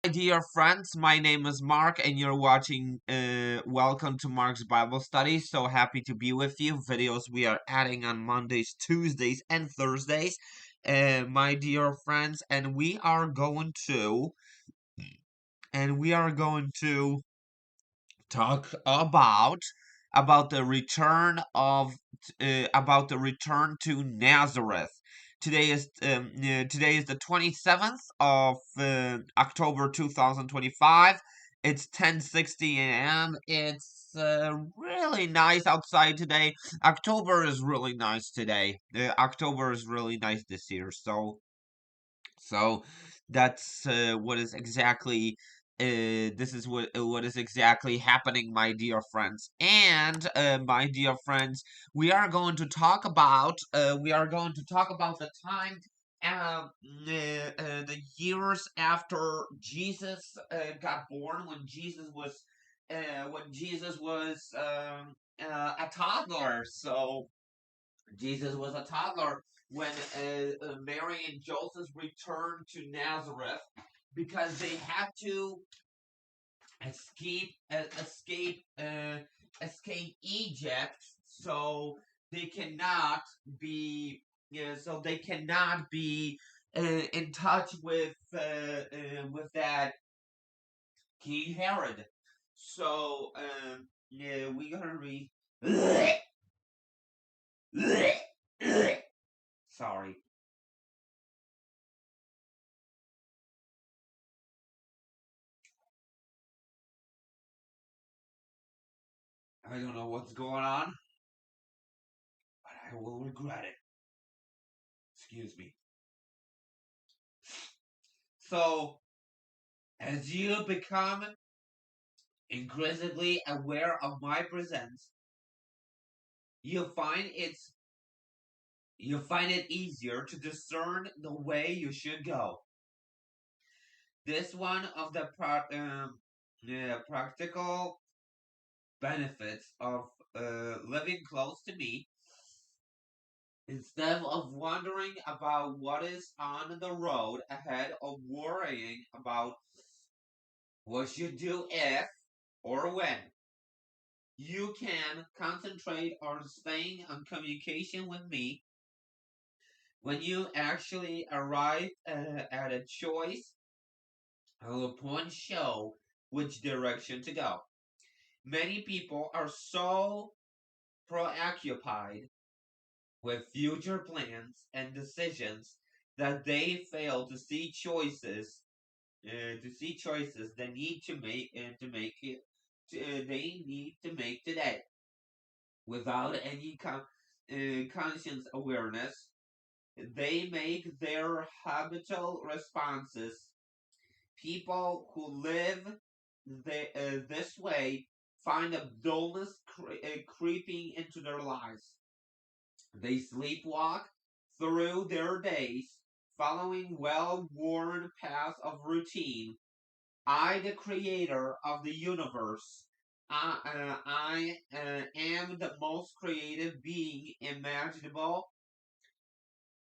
my dear friends. My name is Mark, and you're watching. Welcome to Mark's Bible Study. So happy to be with you. Videos we are adding on Mondays, Tuesdays, and Thursdays, my dear friends, and we are going to talk about the return to Nazareth. Today is the 27th of October 2025. It's 10:60 a.m. It's really nice outside today. October is really nice today. October is really nice this year. So that's what is exactly this is what is exactly happening, my dear friends. And my dear friends, we are going to talk about the time um the years after Jesus got born, when Jesus was a toddler. So Jesus was a toddler when Mary and Joseph returned to Nazareth because they had to escape escape Egypt. So they cannot be in touch with that King Herod. So yeah, we're gonna read. Sorry, I don't know what's going on, but I will regret it. Excuse me. So, as you become increasingly aware of my presence, you find it's you find it easier to discern the way you should go. This one of the practical benefits of living close to me. Instead of wondering about what is on the road ahead, of worrying about what you do if or when, you can concentrate on staying on communication with me. When you actually arrive at a choice, I will point show which direction to go. Many people are so preoccupied with future plans and decisions that they fail to see choices they need to make they need to make today without any conscious awareness. They make their habitual responses. People who live this way find a dullness creeping into their lives. They sleepwalk through their days, following well worn paths of routine. I, the creator of the universe, I am the most creative being imaginable.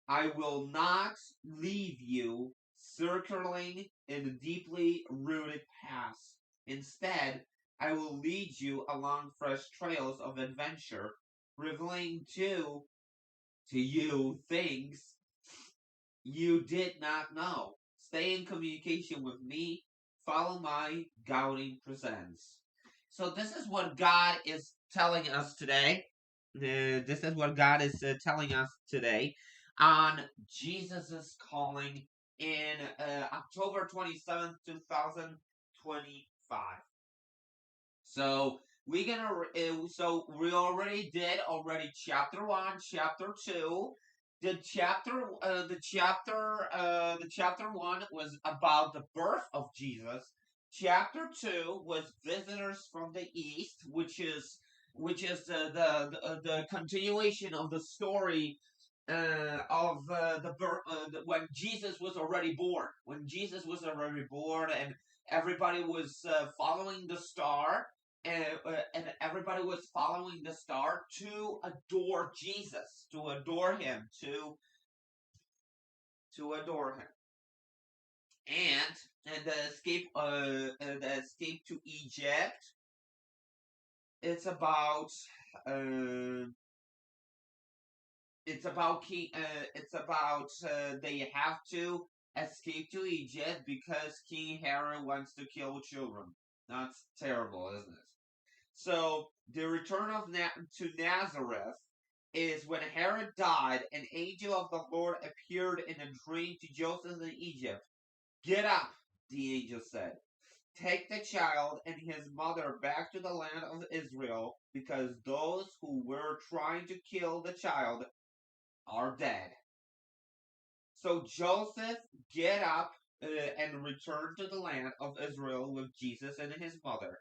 I will not leave you circling in deeply rooted paths. Instead, I will lead you along fresh trails of adventure, revealing to you things you did not know. Stay in communication with me. Follow my guiding presence. So this is what God is telling us today. This is what God is telling us today on Jesus's calling in October 27th, 2025. So so we already did chapter 1, chapter 2. The chapter 1 was about the birth of Jesus. Chapter 2 was visitors from the east, which is the continuation of the story of the birth when Jesus was already born. When Jesus was already born, and everybody was following the star, and everybody was following the star to adore Jesus, to adore him, to adore him. and the escape to Egypt. It's about uh, they have to escape to Egypt because King Herod wants to kill children. That's terrible, isn't it? So the return of to Nazareth is when Herod died. An angel of the Lord appeared in a dream to Joseph in Egypt. Get up, the angel said. Take the child and his mother back to the land of Israel, because those who were trying to kill the child are dead. So Joseph get up and return to the land of Israel with Jesus and his mother.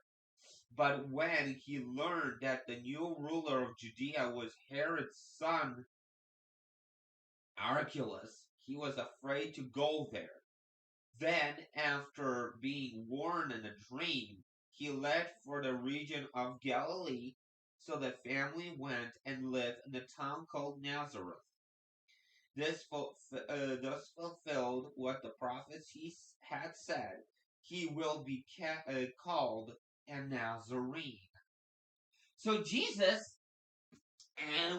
But when he learned that the new ruler of Judea was Herod's son Archelaus, he was afraid to go there. Then, after being warned in a dream, he left for the region of Galilee. So the family went and lived in a town called Nazareth. Thus fulfilled what the prophets had said. He will be called a Nazarene. So Jesus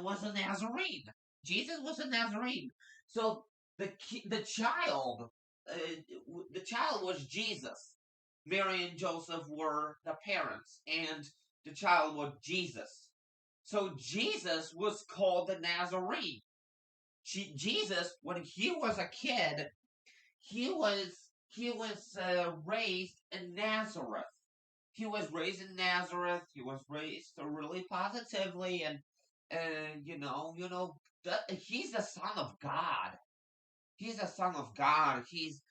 was a Nazarene. Jesus was a Nazarene. So the child, uh, the child was Jesus. Mary and Joseph were the parents, and the child was Jesus. So Jesus was called the Nazarene. Jesus, when he was a kid, he was raised in Nazareth. He was raised in Nazareth. He was raised really positively, and he's the son of God. He's the son of God. He's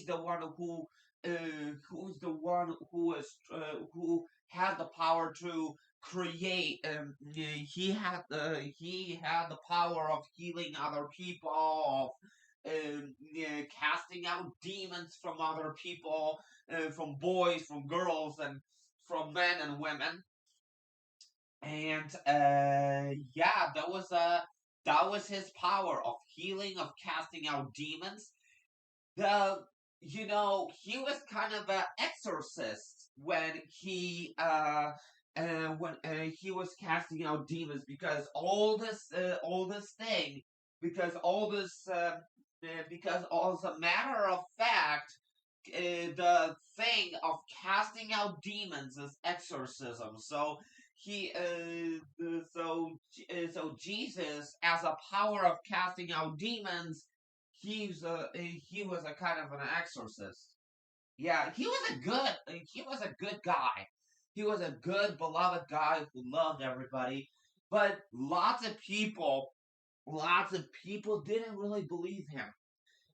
the one who's the one who had the power to create. He had the power of healing other people, casting out demons from other people, from boys, from girls, and from men and women. And yeah, that was his power of healing, of casting out demons. The he was kind of an exorcist when he was casting out demons, because all this thing because all this because as a matter of fact, the thing of casting out demons is exorcism. So he so Jesus, as a power of casting out demons, he was a kind of an exorcist. Yeah, he was a good guy. He was a good beloved guy who loved everybody. But lots of people didn't really believe him.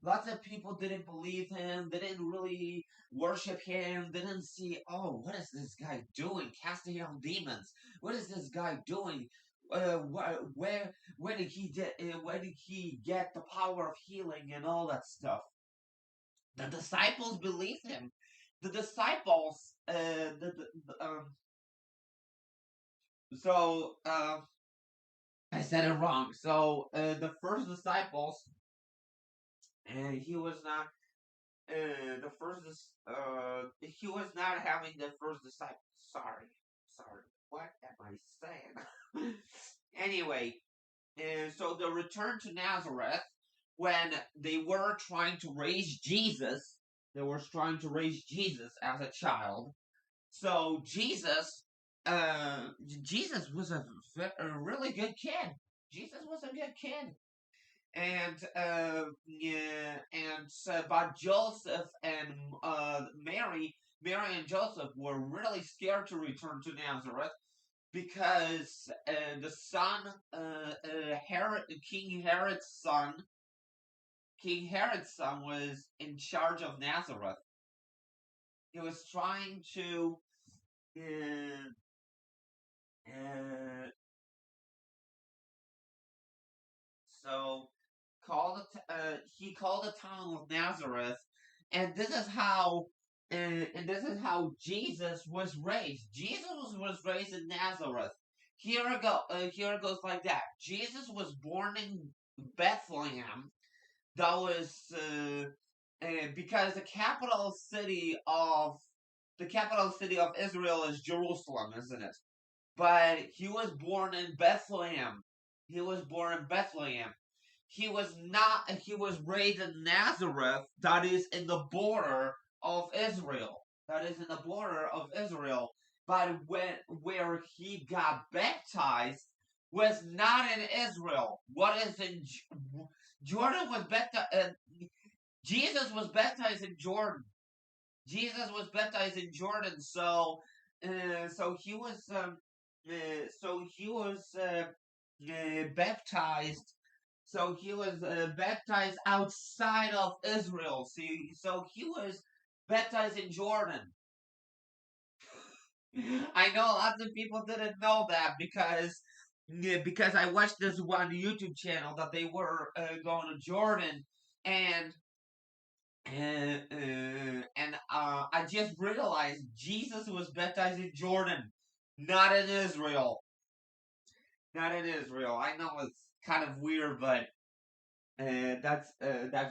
Lots of people didn't believe him. They didn't really worship him. They didn't see, oh, what is this guy doing? Casting out demons. What is this guy doing? Where did he get the power of healing and all that stuff? The disciples believed him. The disciples, so I said it wrong. So the first disciples, and he was not he was not having the first disciple. Sorry. What am I saying? Anyway, so the return to Nazareth, when they were trying to raise Jesus, they were trying to raise Jesus as a child. So Jesus was a really good kid. Jesus was a good kid. And yeah, and but Joseph and Mary and Joseph were really scared to return to Nazareth, because the son, Herod, King Herod's son was in charge of Nazareth. He was trying to uh, uh, so he called the town of Nazareth, and this is how Jesus was raised. Jesus was raised in Nazareth. Here it goes like that. Jesus was born in Bethlehem. That was because the capital city of Israel is Jerusalem, isn't it? But he was born in Bethlehem. He was born in Bethlehem. He was not. He was raised in Nazareth, that is in the border of Israel. That is in the border of Israel. But where he got baptized was not in Israel. What is in Jordan was baptized? Jesus was baptized in Jordan. Jesus was baptized in Jordan, so he was baptized. So he was baptized outside of Israel. So he was baptized in Jordan. I know lots of people didn't know that because I watched this one YouTube channel that they were going to Jordan and I just realized Jesus was baptized in Jordan, not in Israel. Not in Israel. I know it's kind of weird, but that's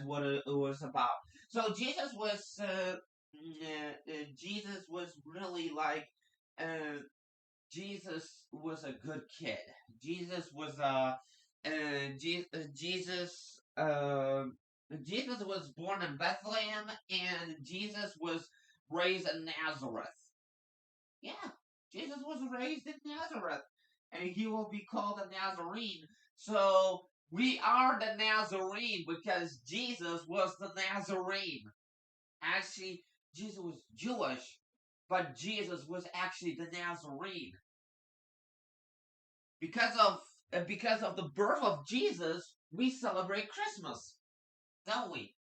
what it was about. So Jesus was really like uh, Jesus was a good kid. Jesus was Jesus Jesus was born in Bethlehem and Jesus was raised in Nazareth. Yeah, Jesus was raised in Nazareth, and he will be called a Nazarene. So we are the Nazarene because Jesus was the Nazarene. Actually, Jesus was Jewish, but Jesus was actually the Nazarene because of the birth of Jesus. We celebrate Christmas, don't we?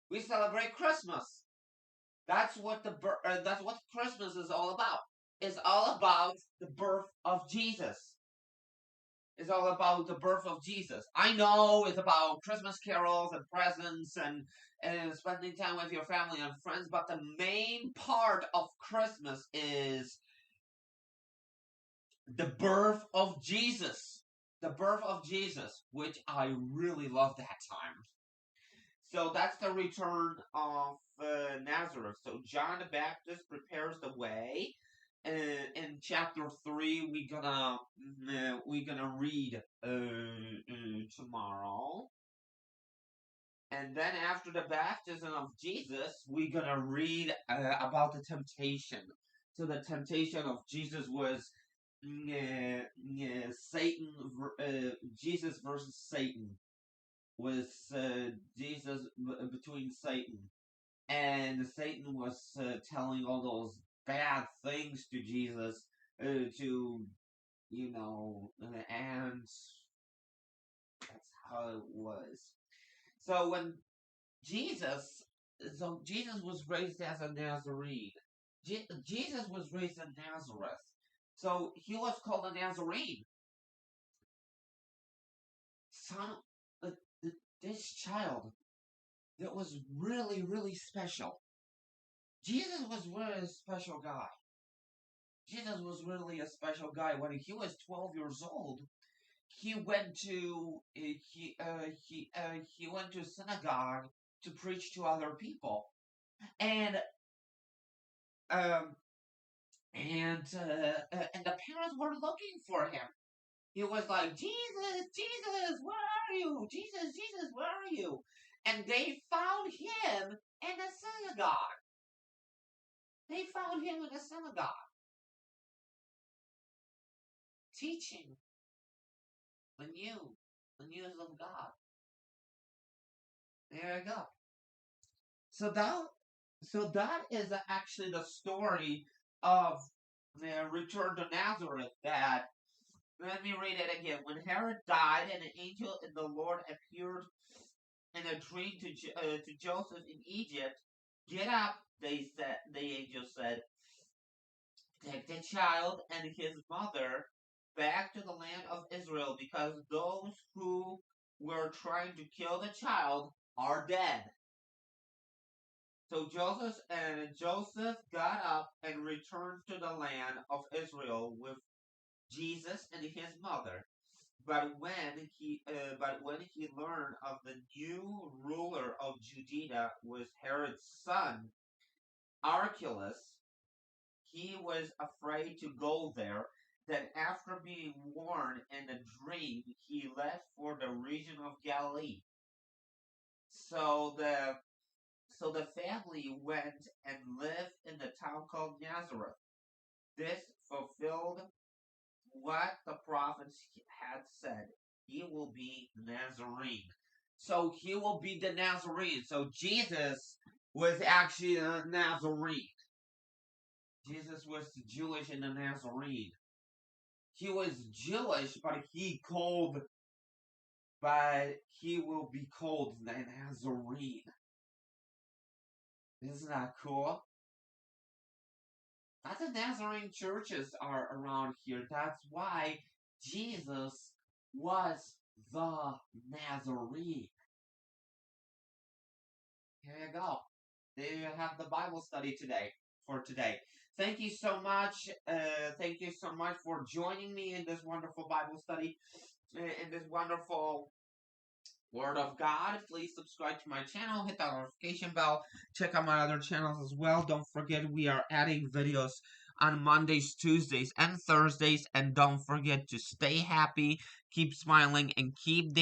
We celebrate Christmas. That's what Christmas is all about. It's all about the birth of Jesus. It's all about the birth of Jesus. I know it's about Christmas carols and presents and spending time with your family and friends, but the main part of Christmas is the birth of Jesus. The birth of Jesus, which I really love that time. So that's the return of Nazareth. So John the Baptist prepares the way. In chapter 3, we're gonna read tomorrow, and then after the baptism of Jesus, we're gonna read about the temptation. So the temptation of Jesus was Satan, Jesus versus Satan was Jesus between Satan, and Satan was telling all those bad things to Jesus to and that's how it was. So when Jesus, Jesus was raised as a Nazarene. Jesus was raised in Nazareth, so he was called a Nazarene. Son, uh, this child that was really, really special. Jesus was really a special guy. Jesus was really a special guy. When he was 12 years old, he went to he went to synagogue to preach to other people, and um and the parents were looking for him. He was like, Jesus, Jesus, where are you? Jesus, Jesus, where are you? And they found him in a synagogue. They found him in a synagogue teaching the news of God. There you go. So that is actually the story of the return to Nazareth. That let me read it again. When Herod died, and an angel in the Lord appeared in a dream to Joseph in Egypt. Get up, the angel said. Take the child and his mother back to the land of Israel, because those who were trying to kill the child are dead. So Joseph got up and returned to the land of Israel with Jesus and his mother. But when he learned of the new ruler of Judea was Herod's son Archelaus, he was afraid to go there. Then, after being warned in a dream, he left for the region of Galilee. So the family went and lived in the town called Nazareth. This fulfilled what the prophets had said. He will be Nazarene. So he will be the Nazarene. So Jesus was actually a Nazarene. Jesus was Jewish and a Nazarene. He was Jewish, but he will be called the Nazarene. Isn't that cool? That's the Nazarene churches are around here. That's why Jesus was the Nazarene. Here you go. There you have the Bible study for today. Thank you so much. Thank you so much for joining me in this wonderful Bible study, in this wonderful Word of God. Please subscribe to my channel, hit that notification bell, check out my other channels as well. Don't forget we are adding videos on Mondays, Tuesdays, and Thursdays. And don't forget to stay happy, keep smiling, and keep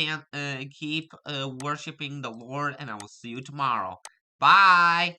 worshiping the Lord. And I will see you tomorrow. Bye.